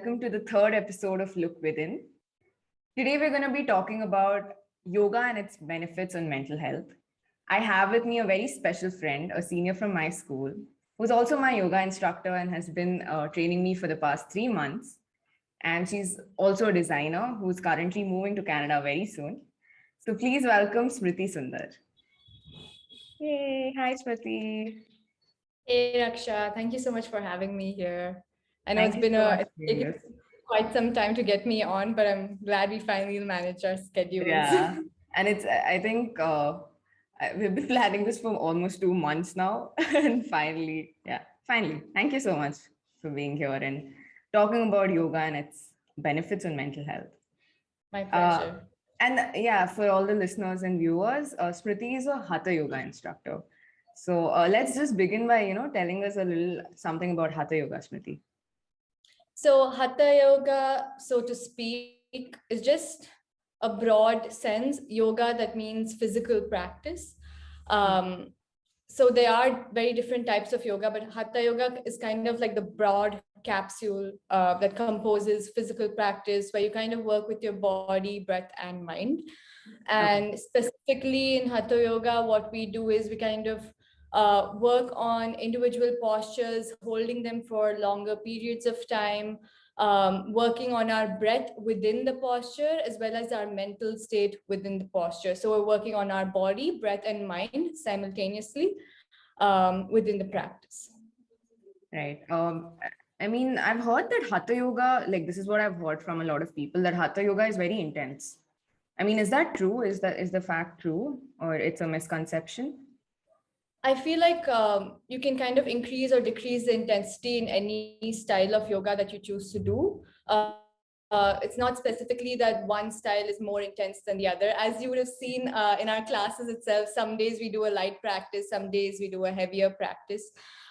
welcome to the third episode of Look Within. Today, we're going to be talking about yoga and its benefits on mental health. I have with me a very special friend, a senior from my school, who's also my yoga instructor and has been training me for the past 3 months. And she's also a designer who's currently moving to Canada very soon. So please welcome Smriti Sundar. Yay! Hi, Smriti. Hey Raksha, thank you so much for having me here. I know Thank it's you been so much it's for being taken here. quite some time to get me on, but I'm glad we finally managed our schedules. Yeah, and I think we've been planning this for almost 2 months now, and finally, thank you so much for being here and talking about yoga and its benefits on mental health. My Uh, pleasure. and yeah, for all the listeners and viewers, Smriti is a Hatha yoga instructor. So let's just begin by telling us a little something about Hatha yoga, Smriti. So Hatha yoga, so to speak, is just a broad sense. Yoga that means physical practice. So there are very different types of yoga, but Hatha yoga is kind of like the broad capsule that composes physical practice where you kind of work with your body, breath, and mind. And specifically in Hatha yoga, what we do is we kind of work on individual postures, holding them for longer periods of time, working on our breath within the posture as well as our mental state within the posture. So we're working on our body, breath, and mind simultaneously within the practice. Right. I mean, I've heard that Hatha yoga, like this is what I've heard from a lot of people, that Hatha yoga is very intense. I mean, is that true? Is the fact true, or it's a misconception? I feel like you can kind of increase or decrease the intensity in any style of yoga that you choose to do. It's not specifically that one style is more intense than the other. As you would have seen in our classes itself, some days we do a light practice, some days we do a heavier practice.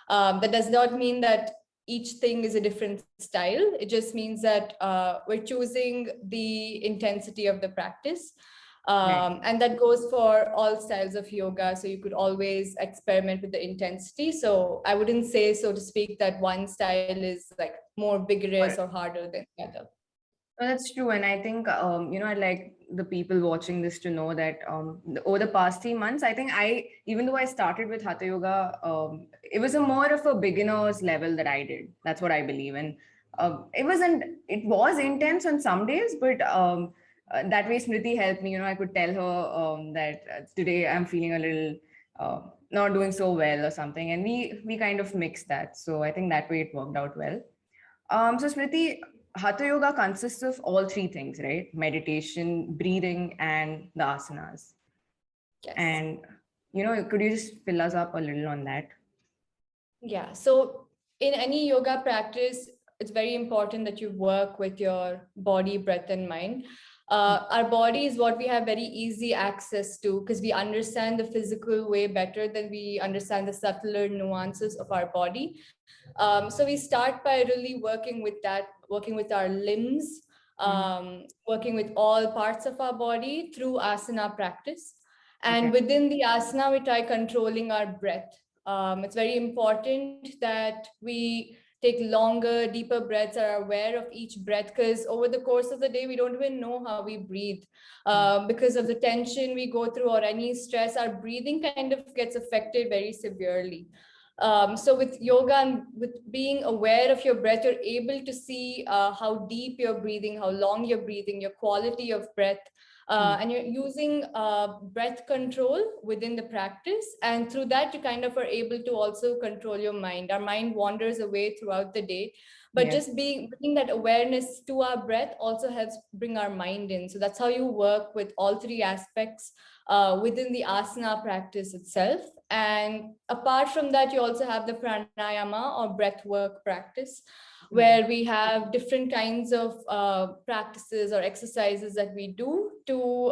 That does not mean that each thing is a different style. It just means that we're choosing the intensity of the practice. And that goes for all styles of yoga. So you could always experiment with the intensity. So I wouldn't say, so to speak, that one style is like more vigorous or harder than the other. Well, that's true. And I think, I'd like the people watching this to know that over the past 3 months, I think even though I started with Hatha Yoga, it was a more of a beginner's level that I did. That's what I believe. And it was intense on some days, but that way Smriti helped me. I could tell her that today I'm feeling a little not doing so well or something. And we kind of mixed that. So I think that way it worked out well. So Smriti, Hatha Yoga consists of all three things, right? Meditation, breathing, and the asanas. Yes. And, could you just fill us up a little on that? Yeah. So in any yoga practice, it's very important that you work with your body, breath, and mind. Our body is what we have very easy access to because we understand the physical way better than we understand the subtler nuances of our body. So we start by really working with that, working with our limbs, working with all parts of our body through asana practice. And within the asana, we try controlling our breath. It's very important that we take longer, deeper breaths, are aware of each breath, because over the course of the day, we don't even know how we breathe. Because of the tension we go through or any stress, our breathing kind of gets affected very severely. So with yoga and with being aware of your breath, you're able to see how deep you're breathing, how long you're breathing, your quality of breath. And you're using breath control within the practice. And through that, you kind of are able to also control your mind. Our mind wanders away throughout the day, but just bringing that awareness to our breath also helps bring our mind in. So that's how you work with all three aspects within the asana practice itself. And apart from that, you also have the pranayama or breath work practice, where we have different kinds of practices or exercises that we do to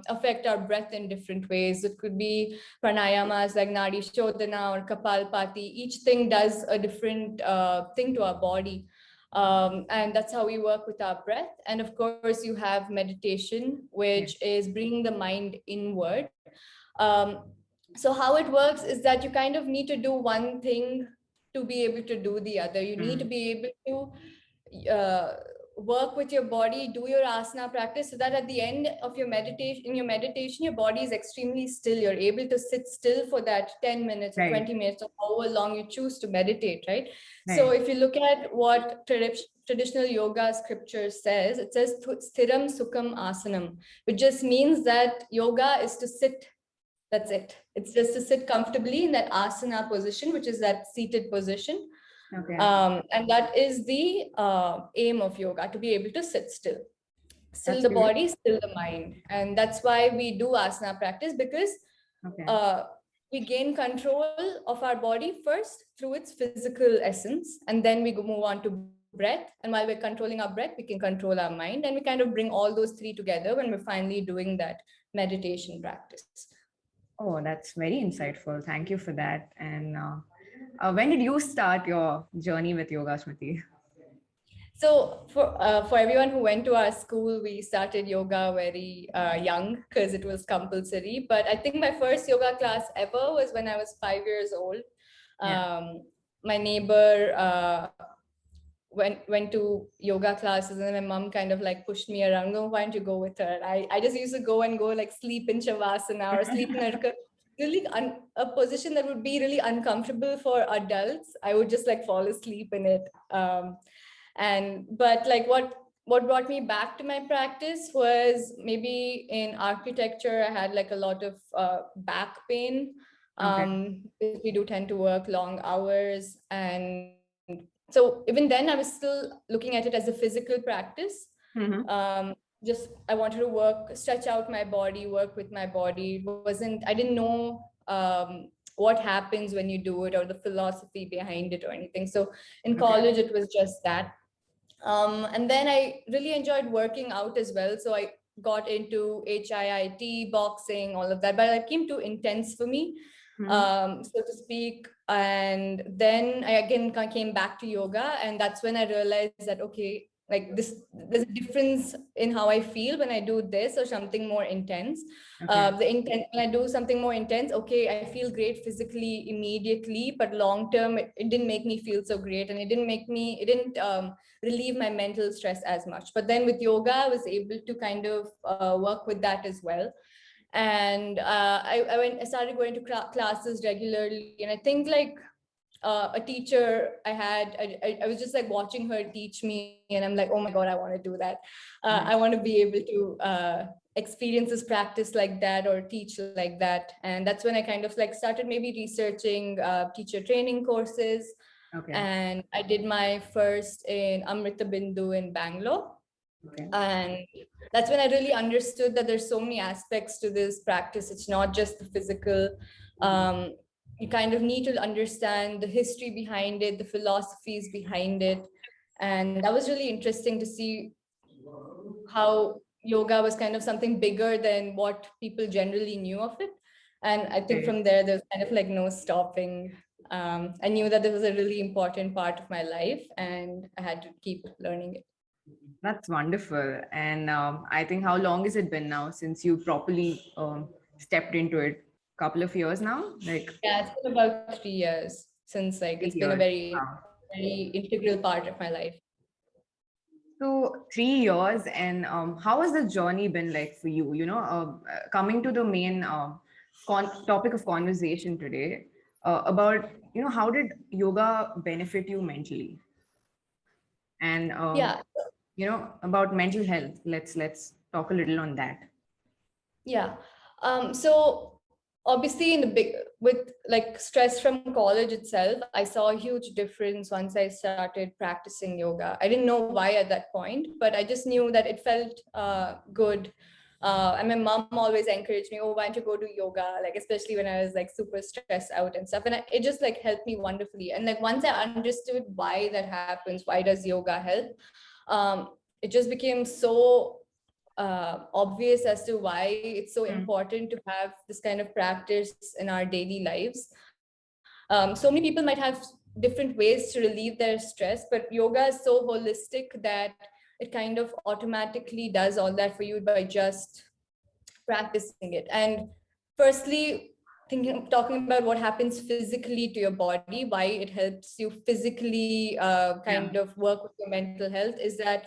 affect our breath in different ways. It could be pranayamas like Nadi Shodhana or Kapalpati. Each thing does a different thing to our body. And that's how we work with our breath. And of course, you have meditation, which is bringing the mind inward. So how it works is that you kind of need to do one thing to be able to do the other. You need to be able to work with your body, do your asana practice, so that at the end of your meditation, your body is extremely still. You're able to sit still for that 10 minutes or 20 minutes or however long you choose to meditate, right? So if you look at what traditional yoga scripture says, it says sthiram sukham asanam, which just means that yoga is to sit. That's it. It's just to sit comfortably in that asana position, which is that seated position. And that is the aim of yoga, to be able to sit still. Still the body, still the mind. And that's why we do asana practice, because we gain control of our body first through its physical essence. And then we move on to breath. And while we're controlling our breath, we can control our mind. And we kind of bring all those three together when we're finally doing that meditation practice. Oh, that's very insightful. Thank you for that. And when did you start your journey with yoga, Smriti? So for everyone who went to our school, we started yoga very young because it was compulsory. But I think my first yoga class ever was when I was 5 years old. My neighbor went to yoga classes, and my mom kind of like pushed me around. No, why don't you go with her? I just used to go like sleep in shavasana or sleep in a position that would be really uncomfortable for adults. I would just like fall asleep in it. But like what brought me back to my practice was maybe in architecture. I had like a lot of back pain. We do tend to work long hours, and so even then I was still looking at it as a physical practice. Just I wanted to stretch out my body, work with my body. I didn't know what happens when you do it, or the philosophy behind it or anything. So in college it was just that. And then I really enjoyed working out as well. So I got into HIIT, boxing, all of that, but it became too intense for me, so to speak. And then I again came back to yoga, and that's when I realized that, okay, like there's a difference in how I feel when I do this or something more intense. When I do something more intense, okay, I feel great physically immediately, but long term it didn't make me feel so great, and it didn't relieve my mental stress as much. But then with yoga, I was able to kind of work with that as well. And I started going to classes regularly, and I think like a teacher I was just like watching her teach me, and I'm like, oh my god, I want to do that. I want to be able to experience this practice like that, or teach like that. And that's when I kind of like started maybe researching teacher training courses. And I did my first in Amrita Bindu in Bangalore. And that's when I really understood that there's so many aspects to this practice. It's not just the physical. You kind of need to understand the history behind it, the philosophies behind it. And that was really interesting to see how yoga was kind of something bigger than what people generally knew of it. And I think from there's kind of like no stopping. I knew that this was a really important part of my life, and I had to keep learning it. That's wonderful. And I think, how long has it been now since you properly stepped into it? Couple of years now? Yeah, it's been about 3 years since like it's been a very integral part of my life. So 3 years, and how has the journey been like for you? Coming to the main topic of conversation today, about how did yoga benefit you mentally, and about mental health. Let's talk a little on that. Yeah. So obviously with like stress from college itself, I saw a huge difference once I started practicing yoga. I didn't know why at that point, but I just knew that it felt good. And my mom always encouraged me, oh, why don't you go do yoga? Like, especially when I was like super stressed out and stuff. And it just like helped me wonderfully. And like, once I understood why that happens, why does yoga help? It just became so obvious as to why it's so important to have this kind of practice in our daily lives. So many people might have different ways to relieve their stress, but yoga is so holistic that it kind of automatically does all that for you by just practicing it. And firstly, talking about what happens physically to your body, why it helps you physically kind of work with your mental health, is that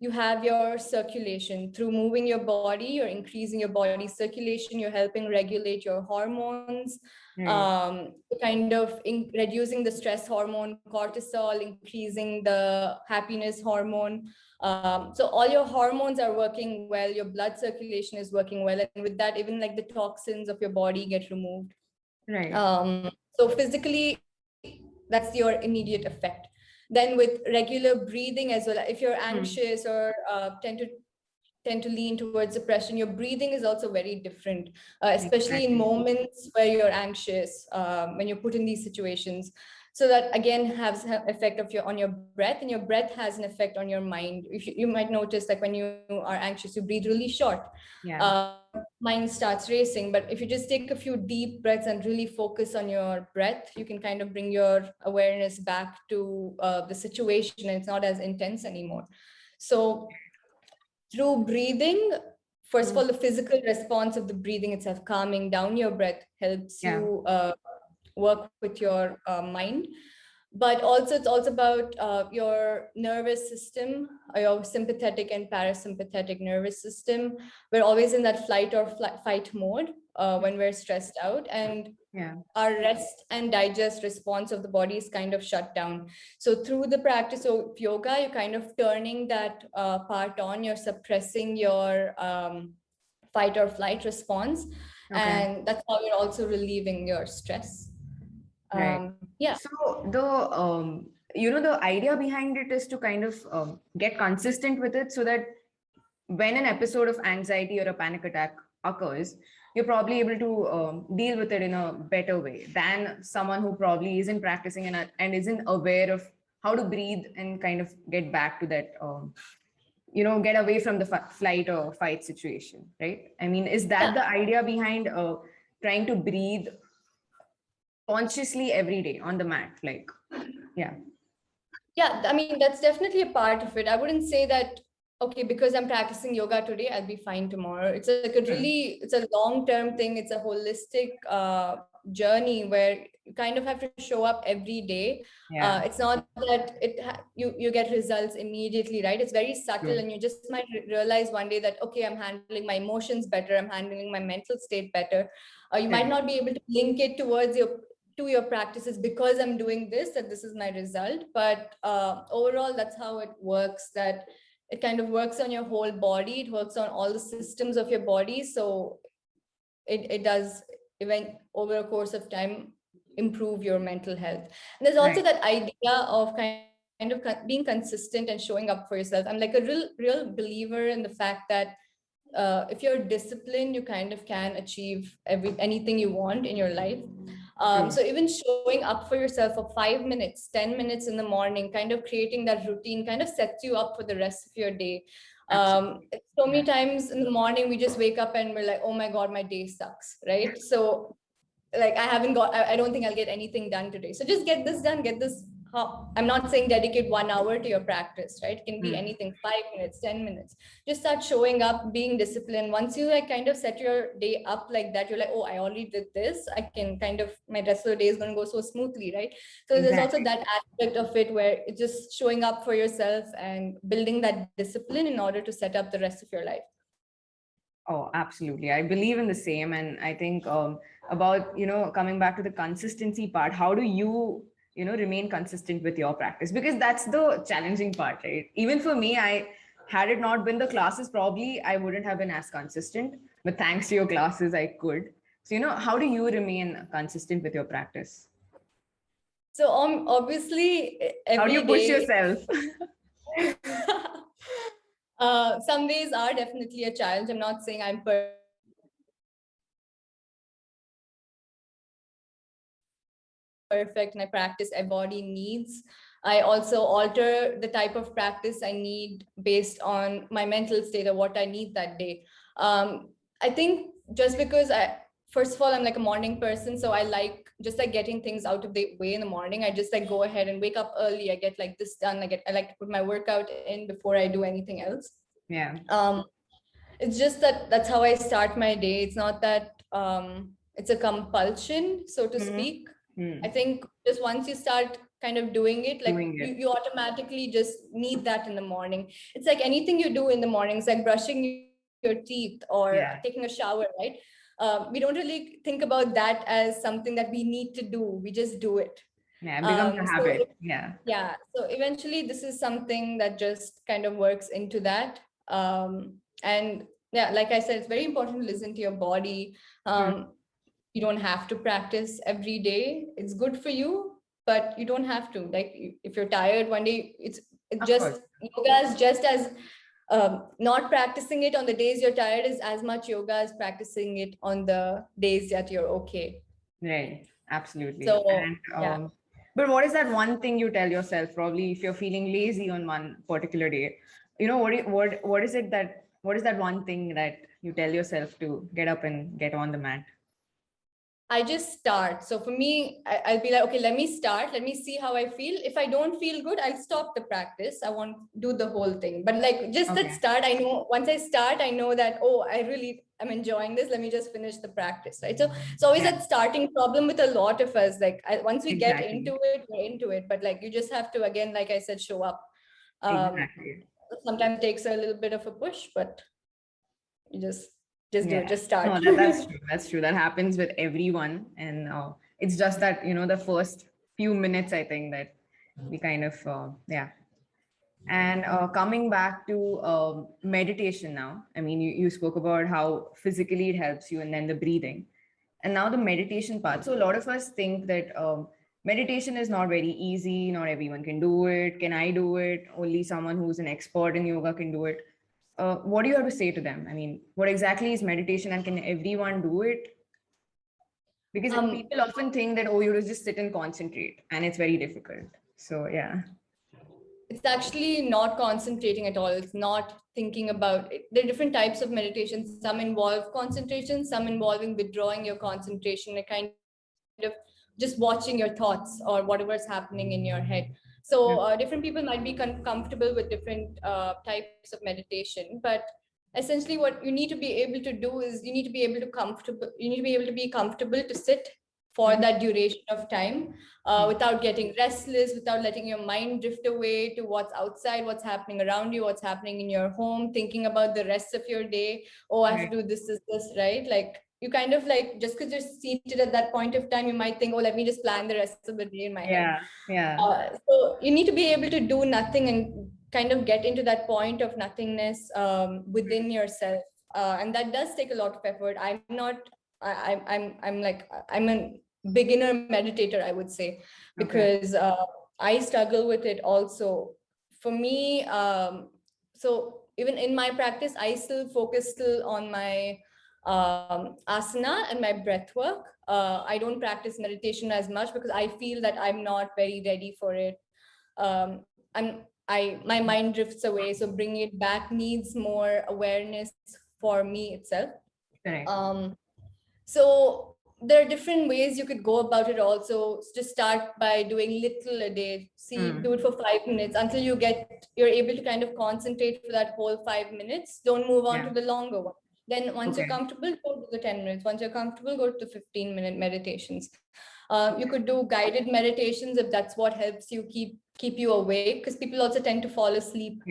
you have your circulation. Through moving your body, you're increasing your body circulation, you're helping regulate your hormones, kind of reducing the stress hormone cortisol, increasing the happiness hormone. So all your hormones are working well, your blood circulation is working well, and with that, even like the toxins of your body get removed. So physically, that's your immediate effect. Then with regular breathing as well, if you're anxious or tend to lean towards depression, your breathing is also very different, especially in moments where you're anxious, when you're put in these situations. So that again has an effect on your breath, and your breath has an effect on your mind. You might notice, like when you are anxious, you breathe really short. Mind starts racing. But if you just take a few deep breaths and really focus on your breath, you can kind of bring your awareness back to the situation, and it's not as intense anymore. So through breathing, first of all, the physical response of the breathing itself, calming down your breath, helps you work with your mind. But also, it's also about your nervous system, your sympathetic and parasympathetic nervous system. We're always in that flight or fight mode when we're stressed out, and our rest and digest response of the body is kind of shut down. So through the practice of yoga, you're kind of turning that part on, you're suppressing your fight or flight response, and that's how you're also relieving your stress. So the the idea behind it is to kind of get consistent with it, so that when an episode of anxiety or a panic attack occurs, you're probably able to deal with it in a better way than someone who probably isn't practicing and isn't aware of how to breathe and kind of get back to that get away from the flight or fight situation, right? I mean, is that the idea behind trying to breathe consciously every day on the mat? Like, I mean, that's definitely a part of it. I wouldn't say that, okay, because I'm practicing yoga today, I'll be fine tomorrow. It's like it's a long-term thing. It's a holistic journey where you kind of have to show up every day. It's not that you get results immediately, right? It's very subtle, and you just might realize one day that, okay, I'm handling my emotions better, I'm handling my mental state better. You might not be able to link it towards your practices because I'm doing this, that this is my result. But overall, that's how it works, that it kind of works on your whole body. It works on all the systems of your body. So it does, even over a course of time, improve your mental health. And there's also that idea of kind of being consistent and showing up for yourself. I'm like a real believer in the fact that if you're disciplined, you kind of can achieve anything you want in your life. So even showing up for yourself for 5 minutes, 10 minutes in the morning, kind of creating that routine kind of sets you up for the rest of your day. So many times in the morning, we just wake up and we're like, oh my God, my day sucks, right? So like, I don't think I'll get anything done today. So just get this done, I'm not saying dedicate 1 hour to your practice, right? It can be anything, 5 minutes, 10 minutes. Just start showing up, being disciplined. Once you like kind of set your day up like that, you're like, oh, I already did this. I can kind of, my rest of the day is going to go so smoothly, right? So there's also that aspect of it where it's just showing up for yourself and building that discipline in order to set up the rest of your life. Oh, absolutely. I believe in the same. And I think about, coming back to the consistency part, how do you remain consistent with your practice? Because that's the challenging part, right? Even for me, had it not been the classes, probably I wouldn't have been as consistent, but thanks to your classes, I could. So, how do you remain consistent with your practice? So obviously, how do you push yourself? Some days are definitely a challenge. I'm not saying I'm perfect and I practice my body needs. I also alter the type of practice I need based on my mental state or what I need that day. I think just because first of all, I'm like a morning person, so I like just like getting things out of the way in the morning. I just like go ahead and wake up early. I get like this done. I like to put my workout in before I do anything else. It's just that's how I start my day. It's not that it's a compulsion, so to speak. I think just once you start kind of doing it, like you automatically just need that in the morning. It's like anything you do in the morning. It's like brushing your teeth or taking a shower, right? We don't really think about that as something that we need to do. We just do it. Yeah, it becomes a habit. Yeah. So eventually this is something that just kind of works into that. And yeah, like I said, it's very important to listen to your body. You don't have to practice every day. It's good for you, but you don't have to. Like if you're tired one day, it's just yoga is just as not practicing it on the days you're tired is as much yoga as practicing it on the days that you're okay. Right. Absolutely. So and, but what is that one thing you tell yourself? Probably if you're feeling lazy on one particular day, you know, what is that one thing that you tell yourself to get up and get on the mat? I just start. So for me, I'll be like, okay, let me start. Let me see how I feel. If I don't feel good, I'll stop the practice. I won't do the whole thing. But like just that start, I know once I start, I know that, oh, I really am enjoying this. Let me just finish the practice, right? So it's always that starting problem with a lot of us. Like once we get into it, we're into it. But like you just have to, again, like I said, show up. Sometimes it takes a little bit of a push, but you just do it, just start. No, that's true. That's true. That happens with everyone. And it's just that, you know, the first few minutes, I think that we kind of, And coming back to meditation now, I mean, you spoke about how physically it helps you and then the breathing. And now the meditation part. So a lot of us think that meditation is not very easy. Not everyone can do it. Can I do it? Only someone who's an expert in yoga can do it. What do you have to say to them? I mean, what exactly is meditation and can everyone do it? Because people often think that, oh, you just sit and concentrate and it's very difficult. So, yeah. It's actually not concentrating at all. It's not thinking about it. There are different types of meditation. Some involve concentration, some involving withdrawing your concentration, a kind of just watching your thoughts or whatever is happening in your head. So different people might be comfortable with different types of meditation, but essentially what you need to be able to do is you need to be able to be comfortable to sit for that duration of time without getting restless, without letting your mind drift away to what's outside, what's happening around you, what's happening in your home, thinking about the rest of your day. Oh, I have to do this, right? Like you kind of like, just because you're seated at that point of time, you might think, oh, let me just plan the rest of the day in my head. So you need to be able to do nothing and kind of get into that point of nothingness within yourself. And that does take a lot of effort. I'm a beginner meditator, I would say, because I struggle with it also. For me, so even in my practice, I still focus on my asana and my breath work. I don't practice meditation as much because I feel that I'm not very ready for it. My mind drifts away, so bringing it back needs more awareness for me itself. So there are different ways you could go about it also. Just start by doing little a day. Do it for 5 minutes until you're able to kind of concentrate for that whole 5 minutes. Don't move on to the longer one. Then once you're comfortable, go to the 10 minutes. Once you're comfortable, go to the 15-minute meditations. You could do guided meditations if that's what helps you keep you awake, because people also tend to fall asleep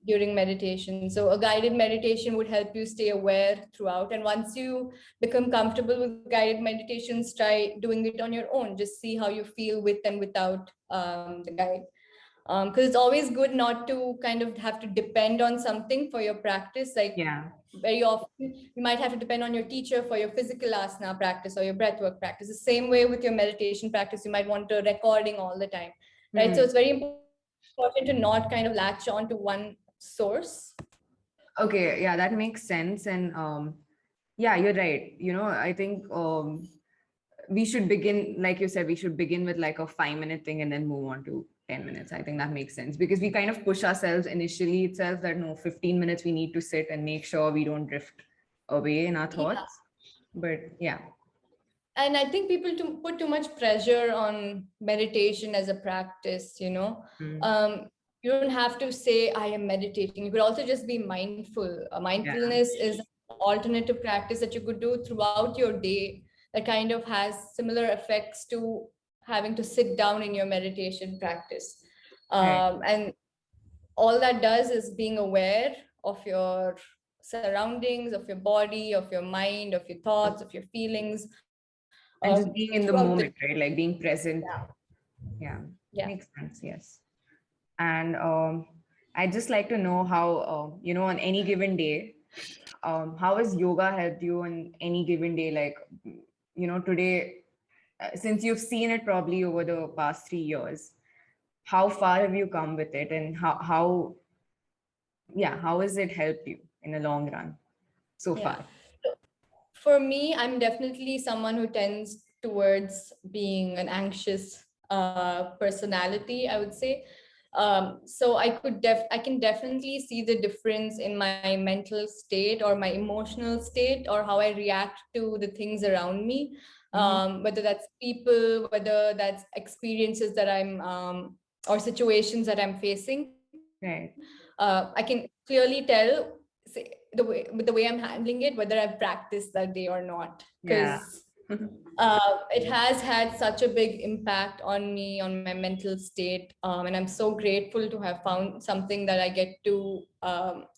during meditation. So a guided meditation would help you stay aware throughout. And once you become comfortable with guided meditations, try doing it on your own. Just see how you feel with and without the guide. Because it's always good not to kind of have to depend on something for your practice. Like very often you might have to depend on your teacher for your physical asana practice or your breathwork practice. The same way with your meditation practice, you might want a recording all the time, right? So it's very important to not kind of latch on to one source. Okay, yeah, that makes sense. And yeah, you're right. You know, I think we should begin, like you said, we should begin with like a 5-minute thing and then move on to 10 minutes. I think that makes sense because we kind of push ourselves initially itself that no, 15 minutes we need to sit and make sure we don't drift away in our thoughts. But yeah. And I think people put too much pressure on meditation as a practice, you know. You don't have to say I am meditating. You could also just be mindful. Mindfulness is alternative practice that you could do throughout your day that kind of has similar effects to having to sit down in your meditation practice. Right. And all that does is being aware of your surroundings, of your body, of your mind, of your thoughts, of your feelings, And just being in the throughout the moment, right? Like being present. Yeah, yeah. makes sense. Yes. And I'd just like to know how, on any given day, how has yoga helped you on any given day? Like, today, since you've seen it probably over the past 3 years, how far have you come with it, and how has it helped you in the long run so Yeah. far? For me, I'm definitely someone who tends towards being an anxious personality, I would say. So I can definitely see the difference in my mental state or my emotional state or how I react to the things around me, whether that's people, whether that's experiences that or situations that I'm facing. Right. I can clearly tell the way I'm handling it, whether I've practiced that day or not, Yeah. because it has had such a big impact on me, on my mental state, and I'm so grateful to have found something that I get to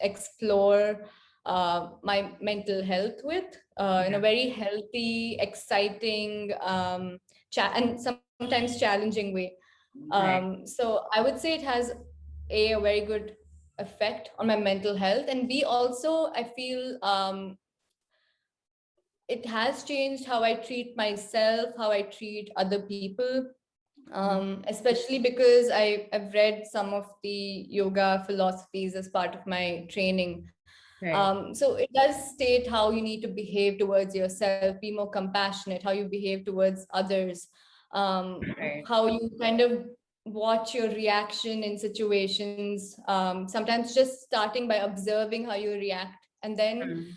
explore my mental health with in a very healthy, exciting, and sometimes challenging way. Right. So I would say it has a very good effect on my mental health, and B also I feel it has changed how I treat myself, how I treat other people, especially because I've read some of the yoga philosophies as part of my training. Right. So it does state how you need to behave towards yourself, be more compassionate, how you behave towards others, Right. how you kind of watch your reaction in situations, sometimes just starting by observing how you react. And then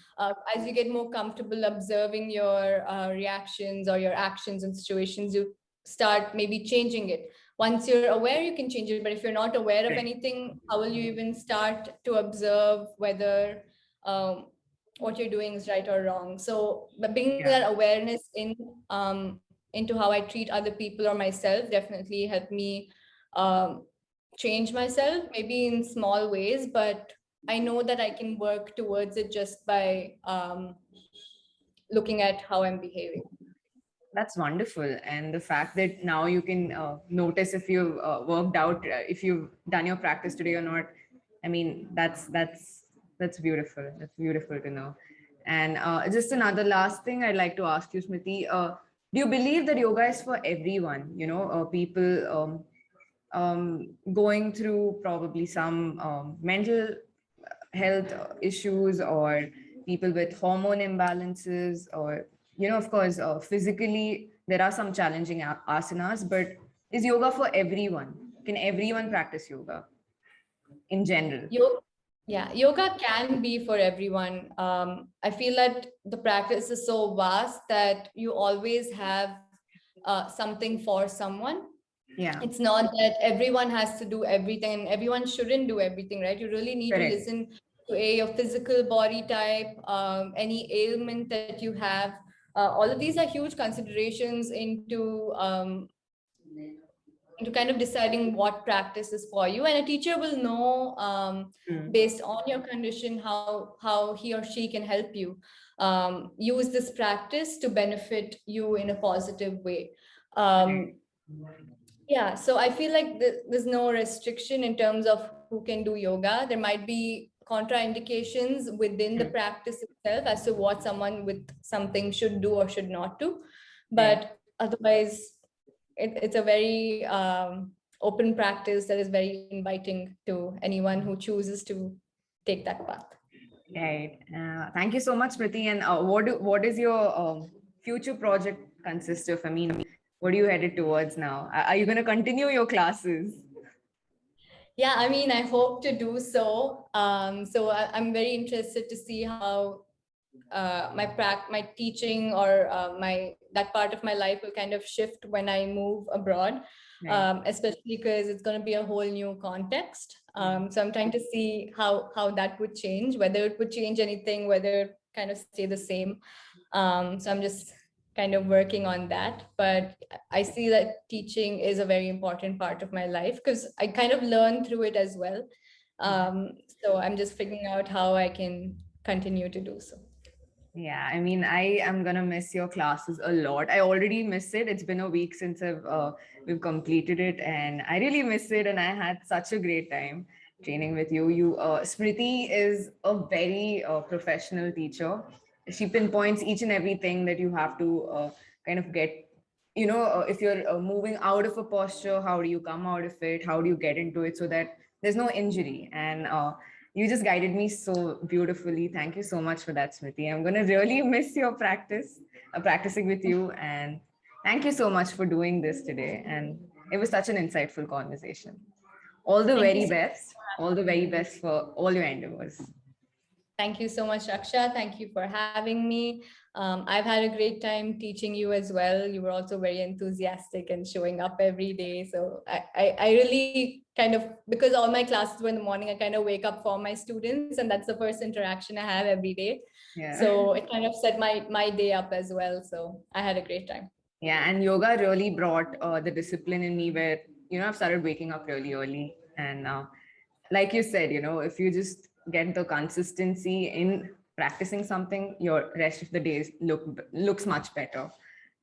as you get more comfortable observing your reactions or your actions in situations, you start maybe changing it. Once you're aware, you can change it. But if you're not aware of Right. anything, how will you even start to observe whether um, what you're doing is right or wrong? So, but bringing Yeah. that awareness into how I treat other people or myself definitely helped me um, change myself, maybe in small ways, but I know that I can work towards it just by looking at how I'm behaving. That's wonderful. And the fact that now you can notice if you've worked out, if you've done your practice today or not. I mean, that's beautiful. That's beautiful to know. And just another last thing I'd like to ask you, Smriti. Do you believe that yoga is for everyone? People going through probably some mental health issues, or people with hormone imbalances, or of course physically there are some challenging asanas, but is yoga for everyone? Can everyone practice yoga in general? Yoga, yeah, yoga can be for everyone. I feel that the practice is so vast that you always have something for someone. Yeah. It's not that everyone has to do everything, and everyone shouldn't do everything, right? You really need to Correct. listen to your physical body type, any ailment that you have. All of these are huge considerations into kind of deciding what practice is for you, and a teacher will know based on your condition how he or she can help you use this practice to benefit you in a positive way. Right. Yeah, so I feel like there's no restriction in terms of who can do yoga. There might be contraindications within the practice itself as to what someone with something should do or should not do, Right. but otherwise it's a very open practice that is very inviting to anyone who chooses to take that path. Right. Thank you so much, Smriti. And what is your future project consist of? I mean, what are you headed towards now? Are you going to continue your classes? Yeah, I mean, I hope to do so. I'm very interested to see how my teaching or my that part of my life will kind of shift when I move abroad, Right. especially because it's going to be a whole new context. So I'm trying to see how that would change, whether it would change anything, whether it kind of stay the same. So I'm just kind of working on that. But I see that teaching is a very important part of my life because I kind of learn through it as well. So I'm just figuring out how I can continue to do so. Yeah, I mean, I am gonna miss your classes a lot. I already miss it. It's been a week since we've completed it, and I really miss it. And I had such a great time training with you. Smriti is a very professional teacher. She pinpoints each and everything that you have to kind of get. If you're moving out of a posture, how do you come out of it? How do you get into it so that there's no injury? And you just guided me so beautifully. Thank you so much for that, Smriti. I'm going to really miss your practicing with you. And thank you so much for doing this today. And it was such an insightful conversation. All the Thank you very so best. All the very best for all your endeavors. Thank you so much, Raksha. Thank you for having me. I've had a great time teaching you as well. You were also very enthusiastic and showing up every day. So I really kind of, because all my classes were in the morning, I kind of wake up for my students, and that's the first interaction I have every day. Yeah. So it kind of set my day up as well. So I had a great time. Yeah, and yoga really brought the discipline in me where, I've started waking up really early. And like you said, if you just get the consistency in practicing something, your rest of the days looks much better.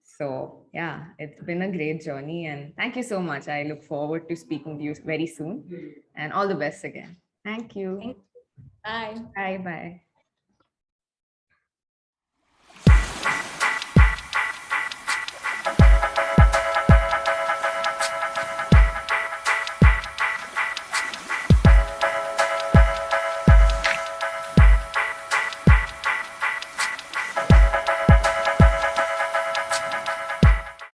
So yeah, it's been a great journey, and thank you so much. I look forward to speaking to you very soon, and all the best again. Thank you. Bye. Bye bye.